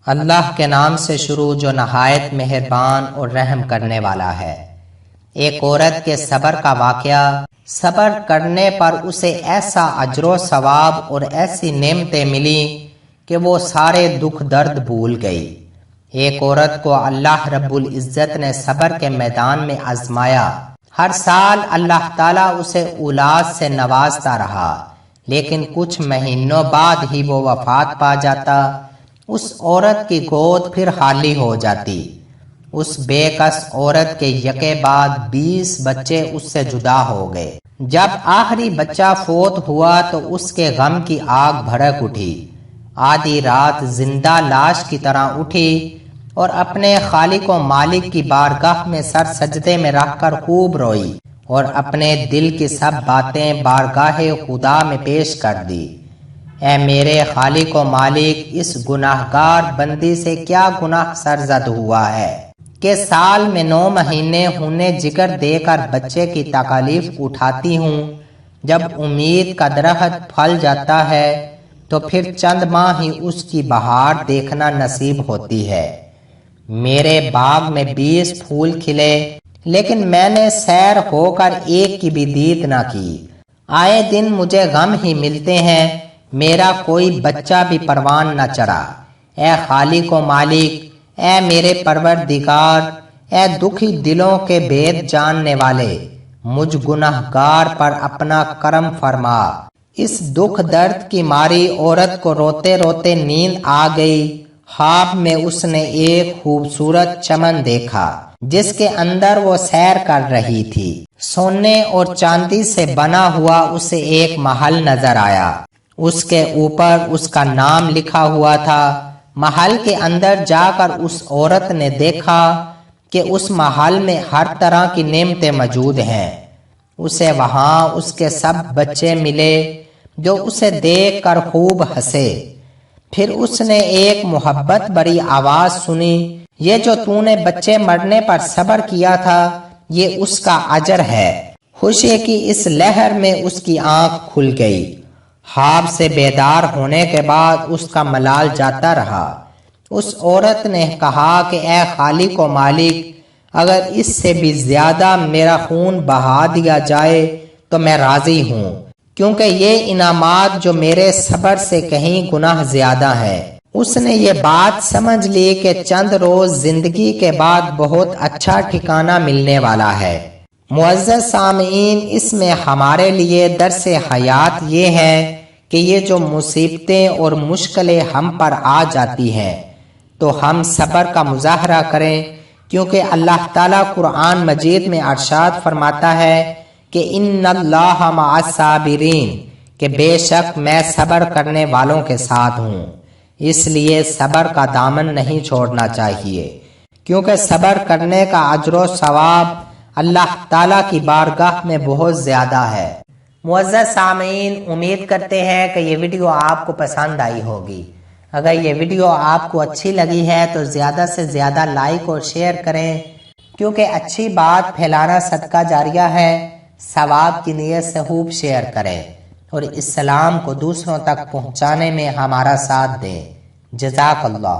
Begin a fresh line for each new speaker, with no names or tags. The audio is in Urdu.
اللہ کے نام سے شروع جو نہایت مہربان اور رحم کرنے والا ہے۔ ایک عورت کے صبر کا واقعہ۔ صبر کرنے پر اسے ایسا اجر و ثواب اور ایسی نعمتیں ملی کہ وہ سارے دکھ درد بھول گئی۔ ایک عورت کو اللہ رب العزت نے صبر کے میدان میں آزمایا۔ ہر سال اللہ تعالیٰ اسے اولاد سے نوازتا رہا، لیکن کچھ مہینوں بعد ہی وہ وفات پا جاتا۔ اس عورت کی گود پھر خالی ہو جاتی۔ اس بے کس عورت کے یکے بعد 20 بچے اس سے جدا ہو گئے۔ جب آخری بچہ فوت ہوا تو اس کے غم کی آگ بھڑک اٹھی۔ آدھی رات زندہ لاش کی طرح اٹھی اور اپنے خالق و مالک کی بارگاہ میں سر سجدے میں رکھ کر خوب روئی اور اپنے دل کی سب باتیں بارگاہ خدا میں پیش کر دی۔ اے میرے خالق و مالک، اس گناہگار بندی سے کیا گناہ سرزد ہوا ہے کہ سال میں 9 مہینے ہونے جگر دے کر بچے کی تکالیف اٹھاتی ہوں۔ جب امید کا درخت پھل جاتا ہے تو پھر چند ماہ ہی اس کی بہار دیکھنا نصیب ہوتی ہے۔ میرے باغ میں 20 پھول کھلے، لیکن میں نے سیر ہو کر ایک کی بھی دید نہ کی۔ آئے دن مجھے غم ہی ملتے ہیں، میرا کوئی بچہ بھی پروان نہ چڑھا۔ اے خالق و مالک، اے میرے پروردگار، اے دکھی دلوں کے بھید جاننے والے، مجھ گناہگار پر اپنا کرم فرما۔ اس دکھ درد کی ماری عورت کو روتے روتے نیند آ گئی۔ خواب میں اس نے ایک خوبصورت چمن دیکھا جس کے اندر وہ سیر کر رہی تھی۔ سونے اور چاندی سے بنا ہوا اسے ایک محل نظر آیا۔ اس کے اوپر اس کا نام لکھا ہوا تھا۔ محل کے اندر جا کر اس عورت نے دیکھا کہ اس محل میں ہر طرح کی نعمتیں موجود ہیں۔ اسے وہاں اس کے سب بچے ملے جو اسے دیکھ کر خوب ہنسے۔ پھر اس نے ایک محبت بری آواز سنی، یہ جو تو نے بچے مرنے پر صبر کیا تھا، یہ اس کا اجر ہے۔ خوشی کی اس لہر میں اس کی آنکھ کھل گئی۔ خواب سے بیدار ہونے کے بعد اس کا ملال جاتا رہا۔ اس عورت نے کہا کہ اے خالق و مالک، اگر اس سے بھی زیادہ میرا خون بہا دیا جائے تو میں راضی ہوں، کیونکہ یہ انعامات جو میرے صبر سے کہیں گناہ زیادہ ہے۔ اس نے یہ بات سمجھ لی کہ چند روز زندگی کے بعد بہت اچھا ٹھکانہ ملنے والا ہے۔ معزز سامعین، اس میں ہمارے لیے درس حیات یہ ہے کہ یہ جو مصیبتیں اور مشکلیں ہم پر آ جاتی ہیں تو ہم صبر کا مظاہرہ کریں، کیونکہ اللہ تعالیٰ قرآن مجید میں ارشاد فرماتا ہے کہ ان اللہ مع الصابرین، کہ بے شک میں صبر کرنے والوں کے ساتھ ہوں۔ اس لیے صبر کا دامن نہیں چھوڑنا چاہیے، کیونکہ صبر کرنے کا اجر و ثواب اللہ تعالیٰ کی بارگاہ میں بہت زیادہ ہے۔ معزز سامعین، امید کرتے ہیں کہ یہ ویڈیو آپ کو پسند آئی ہوگی۔ اگر یہ ویڈیو آپ کو اچھی لگی ہے تو زیادہ سے زیادہ لائک اور شیئر کریں، کیونکہ اچھی بات پھیلانا صدقہ جاریہ ہے۔ ثواب کی نیت سے خوب شیئر کریں اور اسلام کو دوسروں تک پہنچانے میں ہمارا ساتھ دیں۔ جزاک اللہ۔